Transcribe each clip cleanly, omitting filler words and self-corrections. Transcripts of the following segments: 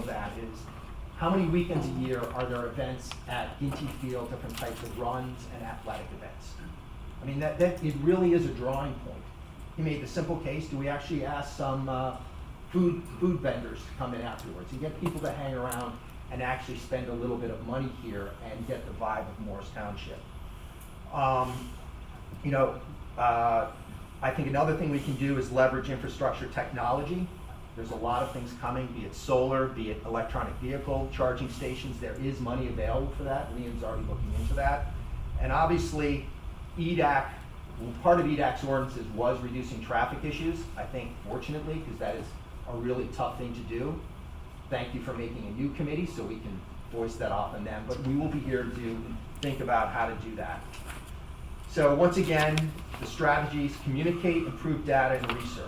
that is, how many weekends a year are there events at Ginty Field, different types of runs and athletic events? I mean, that it really is a drawing point. He made the simple case, do we actually ask some food vendors to come in afterwards and get people to hang around and actually spend a little bit of money here and get the vibe of Morris Township? I think another thing we can do is leverage infrastructure technology. There's a lot of things coming, be it solar, be it electronic vehicle charging stations. There is money available for that. Liam's already looking into that. And obviously, EDAC, part of EDAC's ordinances was reducing traffic issues, I think, fortunately, because that is a really tough thing to do. Thank you for making a new committee so we can voice that off on them, but we will be here to think about how to do that. So once again, the strategies: communicate, improve data, and research.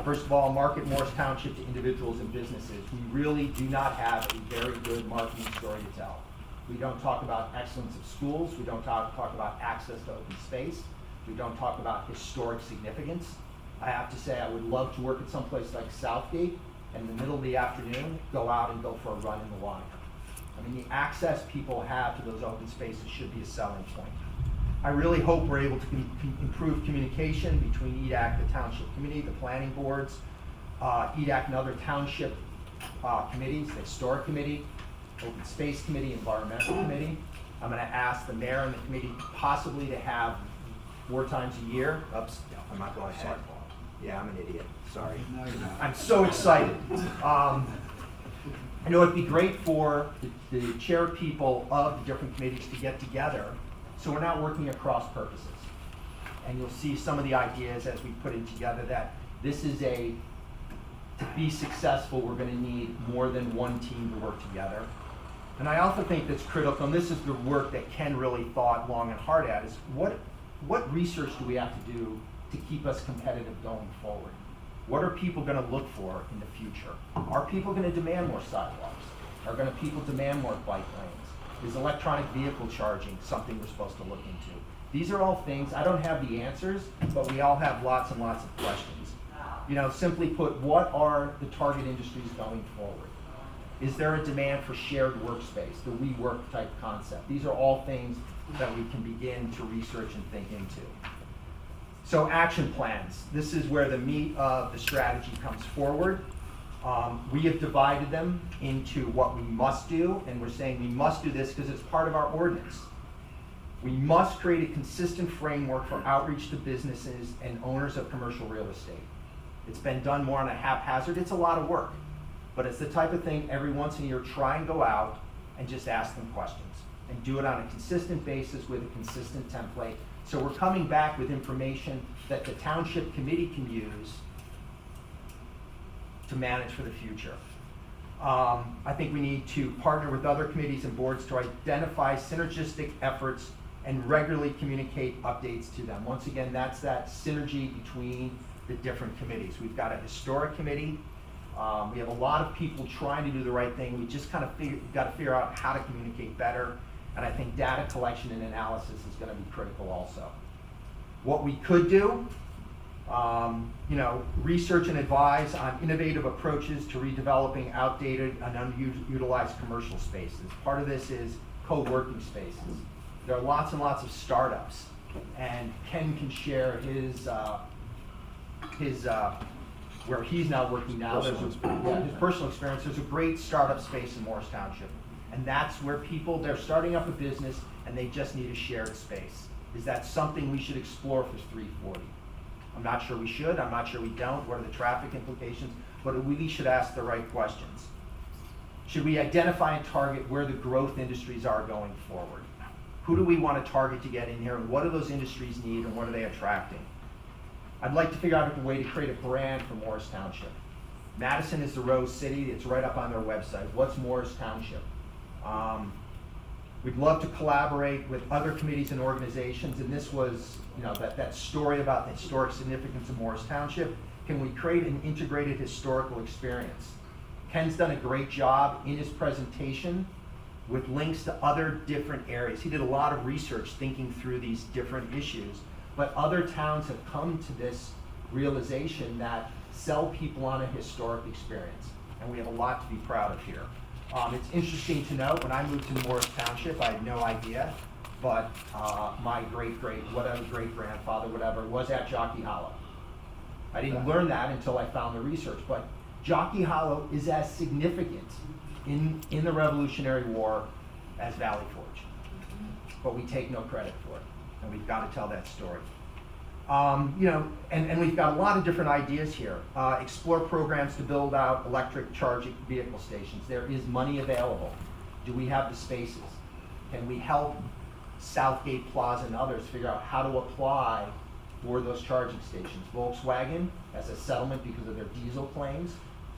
First of all, market Morris Township to individuals and businesses. We really do not have a very good marketing story to tell. We don't talk about excellence of schools. We don't talk about access to open space. We don't talk about historic significance. I have to say, I would love to work at some place like Southgate and in the middle of the afternoon, go out and go for a run in the Water. I mean, the access people have to those open spaces should be a selling point. I really hope we're able to improve communication between EDAC, the Township Committee, the planning boards, EDAC and other township committees, the Historic Committee, Open Space Committee, Environmental Committee. I'm going to ask the mayor and the committee possibly to have 4 times a year. Oops, no, I'm not going ahead. Yeah, I'm an idiot, sorry. No, you're not. I'm so excited. I know it'd be great for the chair people of the different committees to get together, so we're not working across purposes. And you'll see some of the ideas as we put it together that this is to be successful, we're gonna need more than one team to work together. And I also think that's critical, and this is the work that Ken really thought long and hard at, is what research do we have to do to keep us competitive going forward? What are people gonna look for in the future? Are people gonna demand more sidewalks? Are people demand more bike lanes? Is electronic vehicle charging something we're supposed to look into? These are all things, I don't have the answers, but we all have lots and lots of questions. You know, simply put, what are the target industries going forward? Is there a demand for shared workspace, the WeWork type concept? These are all things that we can begin to research and think into. So action plans. This is where the meat of the strategy comes forward. We have divided them into what we must do, and we're saying we must do this because it's part of our ordinance. We must create a consistent framework for outreach to businesses and owners of commercial real estate. It's been done more on a haphazard. It's a lot of work, but it's the type of thing every once in a year, try and go out and just ask them questions and do it on a consistent basis with a consistent template. So we're coming back with information that the Township Committee can use to manage for the future. I think we need to partner with other committees and boards to identify synergistic efforts and regularly communicate updates to them. Once again, that's that synergy between the different committees. We've got a historic committee. We have a lot of people trying to do the right thing. We just kind of got to figure out how to communicate better. And I think data collection and analysis is going to be critical also. What we could do, research and advise on innovative approaches to redeveloping outdated and underutilized commercial spaces. Part of this is co-working spaces. There are lots and lots of startups, and Ken can share his where he's now working now. His personal experience. There's a great startup space in Morris Township. And that's where they're starting up a business and they just need a shared space. Is that something we should explore for 340? I'm not sure we should, I'm not sure we don't. What are the traffic implications? But we really should ask the right questions. Should we identify and target where the growth industries are going forward? Who do we want to target to get in here, and what do those industries need, and what are they attracting? I'd like to figure out a way to create a brand for Morris Township. Madison is the Rose City, it's right up on their website. What's Morris Township? We'd love to collaborate with other committees and organizations, and this was, that story about the historic significance of Morris Township. Can we create an integrated historical experience? Ken's done a great job in his presentation with links to other different areas. He did a lot of research thinking through these different issues, but other towns have come to this realization that sell people on a historic experience. and we have a lot to be proud of here. It's interesting to note, when I moved to Morris Township, I had no idea, but my great-grandfather, whatever, was at Jockey Hollow. I didn't learn that until I found the research, but Jockey Hollow is as significant in the Revolutionary War as Valley Forge. But we take no credit for it, and we've got to tell that story. You know, and we've got a lot of different ideas here. Explore programs to build out electric charging vehicle stations. There is money available. Do we have the spaces? Can we help Southgate Plaza and others figure out how to apply for those charging stations? Volkswagen, as a settlement because of their diesel claims,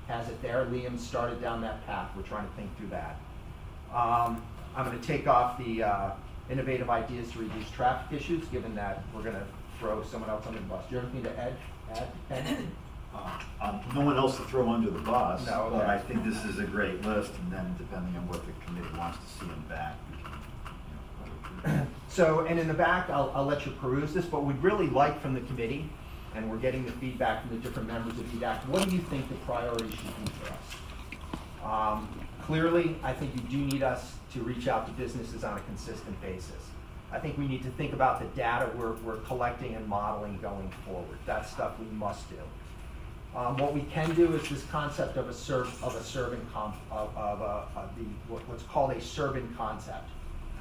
has it there. Liam started down that path. We're trying to think through that. I'm going to take off the innovative ideas to reduce traffic issues, given that we're going to throw someone else under the bus. Do you have anything to add? Ken? No one else to throw under the bus, No, okay. but I think this is a great list, and then depending on what the committee wants to see in the back, we can, So, and in the back, I'll let you peruse this, but we'd really like from the committee, and we're getting the feedback from the different members of EDAC, what do you think the priorities should be for us? Clearly, I think you do need us to reach out to businesses on a consistent basis. I think we need to think about the data we're collecting and modeling going forward. That's stuff we must do. What we can do is this concept of what's called a suburban concept.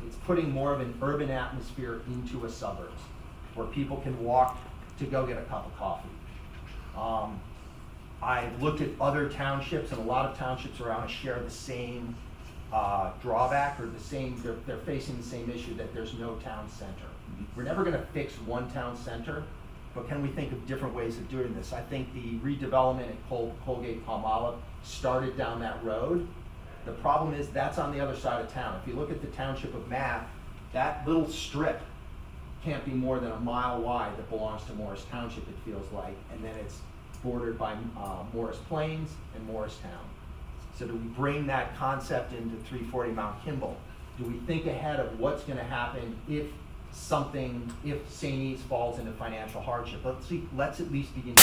It's putting more of an urban atmosphere into a suburbs where people can walk to go get a cup of coffee. I've looked at other townships, and a lot of townships around us share the same drawback, or they're facing the same issue, that there's no town center. We're never going to fix one town center, but can we think of different ways of doing this? I think the redevelopment at Colgate Palmolive started down that road. The problem is that's on the other side of town. If you look at the township of Math, that little strip can't be more than a mile wide that belongs to Morris Township, it feels like, and then it's bordered by Morris Plains and Morristown. So do we bring that concept into 340 Mount Kimball? Do we think ahead of what's going to happen if St. E's falls into financial hardship? Let's at least begin to